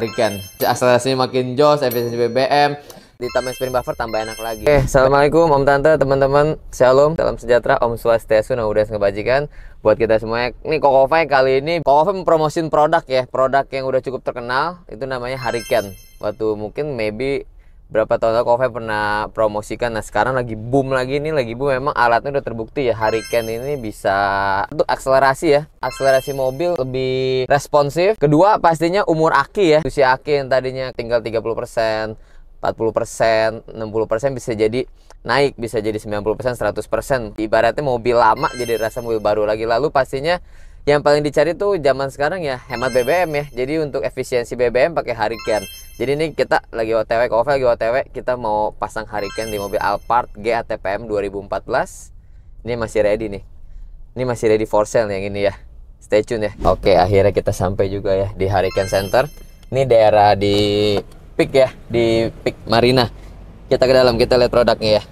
Hurricane. Akselerasinya makin jos, efisiensi BBM, ditambah spring buffer tambah enak lagi. Assalamualaikum Om Tante, teman-teman. Shalom, salam sejahtera, Om Swastiastu, Namo Buddhaya, ngebajikan buat kita semuanya. Nih Kokofai kali ini, Kokofai mempromosin produk ya, produk yang udah cukup terkenal, itu namanya Hurricane. Waktu mungkin maybe berapa tahun lalu Kokofai pernah promosikan. Nah sekarang lagi boom lagi nih, lagi boom. Memang alatnya udah terbukti ya, Hurricane ini bisa untuk akselerasi ya, akselerasi mobil lebih responsif. Kedua pastinya umur aki ya, usia aki yang tadinya tinggal 30%, 40%, 60% bisa jadi naik, bisa jadi 90%, 100%. Ibaratnya mobil lama jadi rasa mobil baru lagi. Lalu pastinya yang paling dicari tuh zaman sekarang ya hemat BBM ya. Jadi untuk efisiensi BBM pakai Hurricane. Jadi ini kita lagi OTW, Kokofai lagi OTW, kita mau pasang Hurricane di mobil Alphard GATPM 2014. Ini masih ready nih. Ini masih ready for sale yang ini ya. Stay tune ya. Oke, akhirnya kita sampai juga ya di Hurricane Center. Ini daerah di Peak ya, di Peak Marina. Kita ke dalam, kita lihat produknya ya.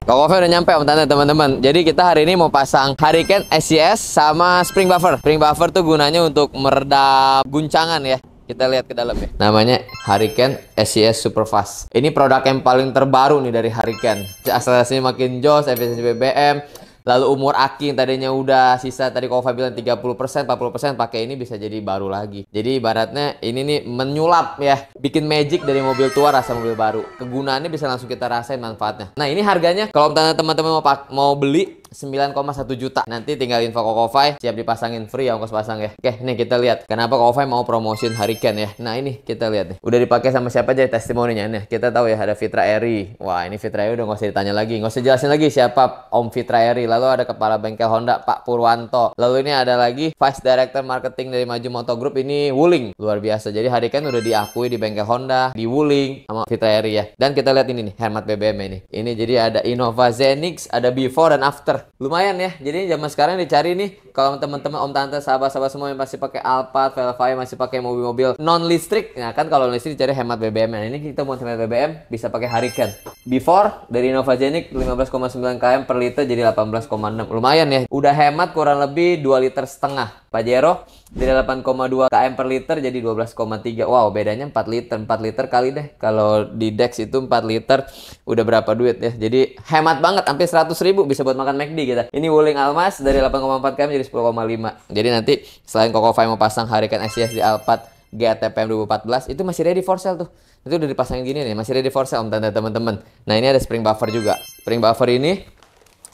Kokofai udah nyampe Om Tante, teman-teman. Jadi kita hari ini mau pasang Hurricane SCS sama spring buffer. Spring buffer tuh gunanya untuk meredam guncangan ya. Kita lihat ke dalam ya. Namanya Hurricane SCS Superfast. Ini produk yang paling terbaru nih dari Hurricane. Akselerasinya makin jos, efisiensi BBM. Lalu umur aki yang tadinya udah sisa, tadi Kokofai bilang 30%, 40%, pakai ini bisa jadi baru lagi. Jadi ibaratnya ini nih menyulap ya, bikin magic dari mobil tua rasa mobil baru. Kegunaannya bisa langsung kita rasain manfaatnya. Nah ini harganya kalau teman-teman mau beli 9,1 juta. Nanti tinggal info Kokofai, siap dipasangin free ya ongkos pasang ya. Oke, nih kita lihat kenapa Kokofai mau promosin Hurricane ya. Nah ini kita lihat nih, udah dipakai sama siapa aja testimoninya nih. Kita tahu ya ada Fitra Eri. Wah ini Fitra Eri udah nggak usah ditanya lagi, nggak usah jelasin lagi siapa Om Fitra Eri. Lalu ada kepala bengkel Honda Pak Purwanto. Lalu ini ada lagi Vice Director Marketing dari Maju Moto Group, ini Wuling. Luar biasa. Jadi Hurricane udah diakui di bengkel Honda, di Wuling sama Fitra Eri ya. Dan kita lihat ini nih hemat BBM ini. Ini jadi ada Innova Zenix, ada before dan after. Lumayan ya. Jadi zaman sekarang dicari nih kalau teman-teman Om Tante, sahabat-sahabat semua yang masih pakai Alphard, Velfire, masih pakai mobil-mobil non listrik. Nah kan kalau listrik dicari hemat BBM. Nah ini kita mau hemat BBM bisa pakai Hurricane. Before dari Innova Zenix 15,9 km per liter jadi 18,6. Lumayan ya. Udah hemat kurang lebih 2,5 liter. Pajero dari 8,2 km per liter jadi 12,3. Wow, bedanya 4 liter. 4 liter kali deh. Kalau di Dex itu 4 liter udah berapa duit ya. Jadi hemat banget, hampir 100.000 bisa buat makan McD kita. Ini Wuling Almas dari 8,4 km jadi 10,5. Jadi nanti selain Kokofai mau pasang Hurricane SCS di Alphard GATPM 2014, itu masih ready for sale tuh. Itu udah dipasangin gini nih, masih ready for sale Om Tante, teman-teman. Nah, ini ada spring buffer juga. Spring buffer ini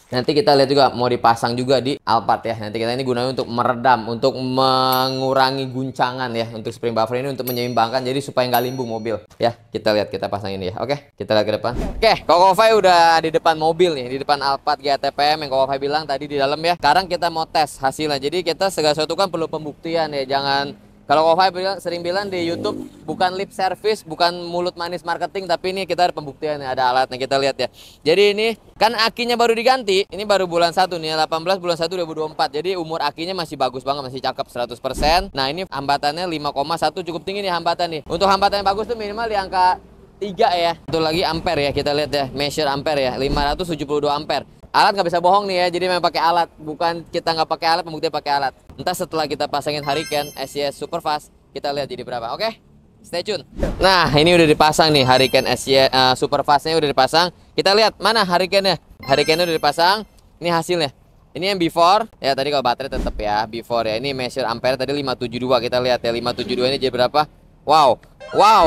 nanti kita lihat juga mau dipasang juga di Alphard ya. Nanti kita ini gunanya untuk meredam, untuk mengurangi guncangan ya. Untuk spring buffer ini untuk menyeimbangkan jadi supaya nggak limbung mobil ya. Kita lihat, kita pasang ini ya. Oke, kita lihat ke depan. Oke, Kokofai udah di depan mobil nih, di depan Alphard GATPM yang Kokofai bilang tadi di dalam ya. Sekarang kita mau tes hasilnya. Jadi kita segala sesuatu kan perlu pembuktian ya. Jangan, kalau Kokofai sering bilang di YouTube, bukan lip service, bukan mulut manis marketing, tapi ini kita ada pembuktian, ada alatnya, kita lihat ya. Jadi ini kan akinya baru diganti, ini baru bulan 1 nih, 18 bulan 1 2024. Jadi umur akinya masih bagus banget, masih cakep 100%. Nah ini hambatannya 5,1, cukup tinggi nih hambatan nih. Untuk hambatan yang bagus tuh minimal di angka 3 ya. Itu lagi ampere ya, kita lihat ya, measure ampere ya, 572 ampere. Alat nggak bisa bohong nih ya, jadi memang pakai alat, bukan kita nggak pakai alat, pembuktian pakai alat. Entah setelah kita pasangin Hurricane SCS Superfast, kita lihat jadi berapa. Oke, stay tune. Nah, ini udah dipasang nih Hurricane SCS Superfastnya udah dipasang. Kita lihat mana Hurricane-nya. Hurricane-nya udah dipasang. Ini hasilnya. Ini yang before ya, tadi kalau baterai tetap ya before ya. Ini measure ampere tadi 572, kita lihat ya 572 ini jadi berapa? Wow,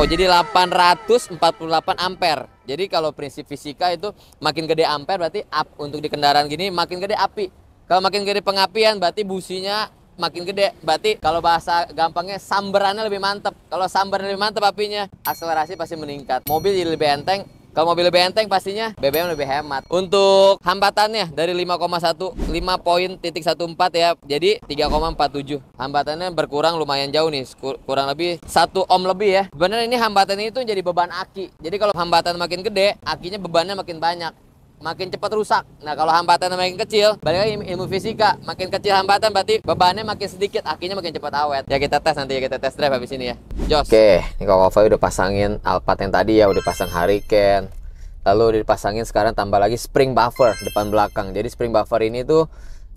jadi 848 ampere. Jadi kalau prinsip fisika itu makin gede ampere berarti up untuk di kendaraan gini makin gede api. Kalau makin gede pengapian berarti businya makin gede. Berarti kalau bahasa gampangnya samberannya lebih mantep. Kalau samberannya lebih mantep apinya, akselerasi pasti meningkat. Mobil jadi lebih enteng. Kalau mobil lebih enteng pastinya BBM lebih hemat. Untuk hambatannya dari 5,14 ya, jadi 3,47. Hambatannya berkurang lumayan jauh nih, kurang lebih 1 ohm lebih ya. Sebenarnya ini hambatan itu jadi beban aki. Jadi kalau hambatan makin gede, akinya bebannya makin banyak, makin cepat rusak. Nah kalau hambatan makin kecil, balik lagi ilmu fisika, makin kecil hambatan berarti bebannya makin sedikit, akinya makin cepat awet. Ya kita tes nanti ya, kita tes drive habis ini ya. Jos. Oke, ini Kokofai udah pasangin Alphard yang tadi ya, udah pasang Hurricane. Lalu udah dipasangin sekarang tambah lagi spring buffer depan belakang. Jadi spring buffer ini tuh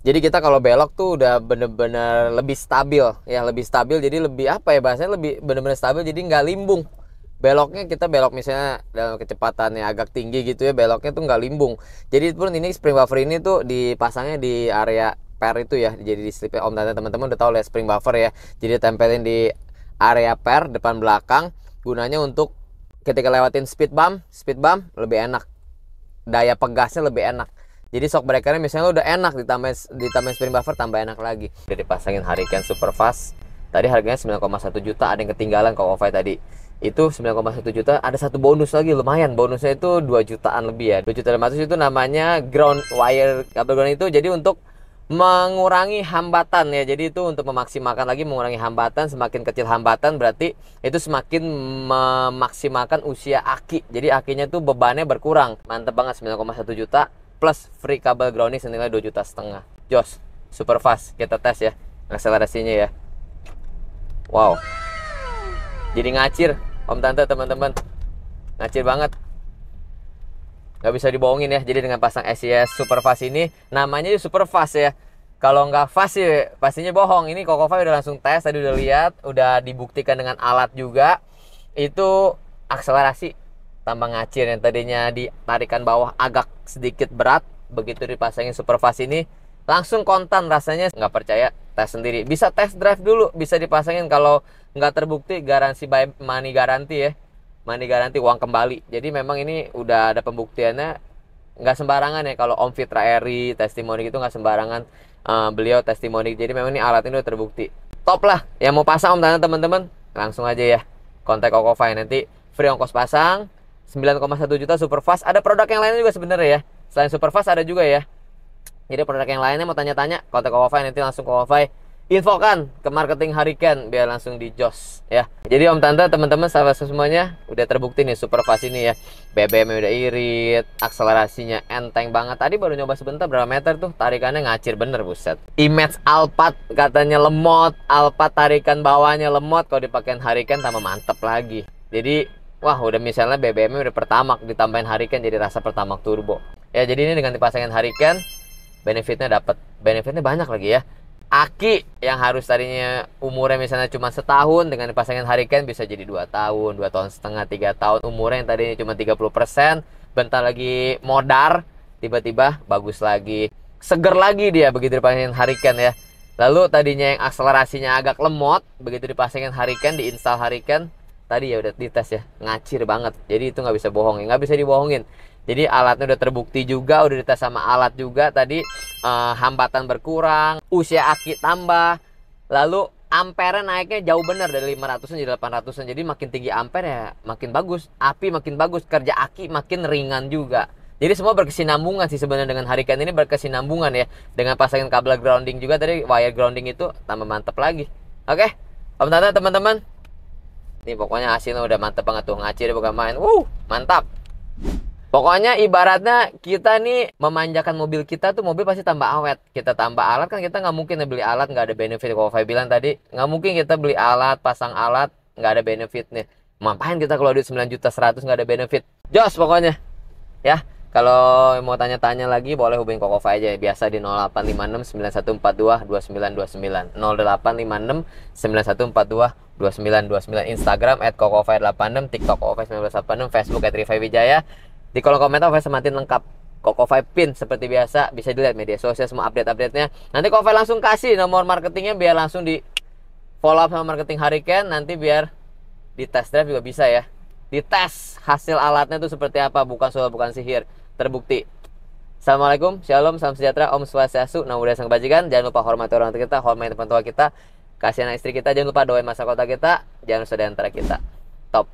Jadi kita kalau belok tuh udah bener-bener lebih stabil ya, lebih stabil. Jadi lebih apa ya bahasanya, lebih bener-bener stabil. Jadi nggak limbung. Beloknya kita belok misalnya dalam kecepatannya agak tinggi gitu ya, beloknya tuh nggak limbung. Jadi pun ini spring buffer ini tuh dipasangnya di area per itu ya. Jadi di slipnya Om Tante teman-teman udah tahu lah spring buffer ya. Jadi tempelin di area per depan belakang. Gunanya untuk ketika lewatin speed bump lebih enak. Daya pegasnya lebih enak. Jadi shock breakernya misalnya udah enak, ditambahin spring buffer tambah enak lagi. Udah dipasangin Hurricane super fast. Tadi harganya 9,1 juta, ada yang ketinggalan Koko Fai tadi. Itu 9,1 juta, ada satu bonus lagi lumayan. Bonusnya itu 2 jutaan lebih ya. 2 juta 500 itu namanya ground wire kabel ground itu jadi untuk mengurangi hambatan ya. Jadi itu untuk memaksimalkan lagi, mengurangi hambatan. Semakin kecil hambatan berarti itu semakin memaksimalkan usia aki. Jadi akinya tuh bebannya berkurang. Mantep banget, 9,1 juta plus free kabel grounding senilai 2,5 juta. Jos, super fast. Kita tes ya akselerasinya ya. Wow. Jadi ngacir, Om Tante teman-teman. Ngacir banget. Nggak bisa dibohongin ya. Jadi dengan pasang SCS super fast ini, namanya super fast ya. Kalau nggak fast sih pastinya bohong. Ini Koko Fai udah langsung tes, tadi udah lihat, udah dibuktikan dengan alat juga. Itu akselerasi tambah ngacir. Yang tadinya ditarikan bawah agak sedikit berat, begitu dipasangin super fast ini langsung kontan rasanya. Nggak percaya, tes sendiri. Bisa test drive dulu, bisa dipasangin. Kalau nggak terbukti, garansi by money garanti ya, money garanti, uang kembali. Jadi memang ini udah ada pembuktiannya, nggak sembarangan ya. Kalau Om Fitra Eri testimoni gitu nggak sembarangan, beliau testimoni. Jadi memang ini alat ini udah terbukti top lah. Yang mau pasang Om Tante teman-teman langsung aja ya kontak Koko Fai, nanti free ongkos pasang. 9,1 juta super fast. Ada produk yang lainnya juga sebenarnya ya, selain super fast ada juga ya. Jadi produk yang lainnya mau tanya-tanya, kontak Koko Fai, nanti langsung Koko Fai infokan ke marketing Hurricane biar langsung di jos ya. Jadi Om Tante teman-teman sahabat semuanya udah terbukti nih super fast ini ya. BBM udah irit, akselerasinya enteng banget. Tadi baru nyoba sebentar, berapa meter tuh, tarikannya ngacir bener, buset. Image Alphard katanya lemot, Alphard tarikan bawahnya lemot, kalau dipakein Hurricane tambah mantep lagi. Jadi wah, udah misalnya BBM udah Pertamax ditambahin Hurricane jadi rasa Pertamax turbo. Ya, jadi ini dengan dipasangin Hurricane benefitnya dapat. Benefitnya banyak lagi ya. Aki yang harus tadinya umurnya misalnya cuma setahun, dengan dipasangin Hurricane bisa jadi 2 tahun, 2 tahun setengah, 3 tahun. Umurnya yang tadinya cuma 30%, bentar lagi modar, tiba-tiba bagus lagi. Seger lagi dia begitu dipasangin Hurricane ya. Lalu tadinya yang akselerasinya agak lemot, begitu dipasangin Hurricane, diinstal Hurricane, tadi ya udah dites ya, ngacir banget. Jadi itu nggak bisa bohong, nggak bisa dibohongin. Jadi alatnya udah terbukti juga, udah dites sama alat juga tadi. Hambatan berkurang, usia aki tambah, lalu ampere naiknya jauh bener dari 500-an jadi 800-an. Jadi makin tinggi ampere ya makin bagus, api makin bagus, kerja aki makin ringan juga. Jadi semua berkesinambungan sih sebenarnya dengan Hurricane ini, berkesinambungan ya. Dengan pasangin kabel grounding juga tadi, wire grounding itu tambah mantep lagi. Oke, Om Tante teman-teman, ini pokoknya hasilnya udah mantep banget tuh, ngacir bukan main. Mantap. Pokoknya ibaratnya kita nih memanjakan mobil kita tuh, mobil pasti tambah awet. Kita tambah alat kan, kita nggak mungkin beli alat nggak ada benefit. Kalau Fai bilang tadi, nggak mungkin kita beli alat, pasang alat nggak ada benefitnya. Ngapain kita kalau duit 9 juta 100 nggak ada benefit? Jos pokoknya ya. Kalau mau tanya-tanya lagi boleh hubungin Koko Fai aja, biasa di 0856 9142 2929, 0856 9142 2929, Instagram @kokofai86, TikTok kokofai1986, Facebook @rifaiwijaya. Di kolom komentar Koko Fai sematin lengkap, Koko Fai pin seperti biasa, bisa dilihat media sosial semua update-update-nya. Nanti Koko Fai langsung kasih nomor marketingnya biar langsung di follow up sama marketing Hurricane, nanti biar di test drive juga bisa ya. Dites hasil alatnya tuh seperti apa, bukan soal bukan sihir, terbukti. Assalamualaikum, shalom, salam sejahtera, Om Swastiastu, Namo Buddhaya Sang Kebajikan. Jangan lupa hormati orang tua kita, hormati teman tua kita, kasihan istri kita, jangan lupa doain masa kota kita, jangan lupa di antara kita. Top.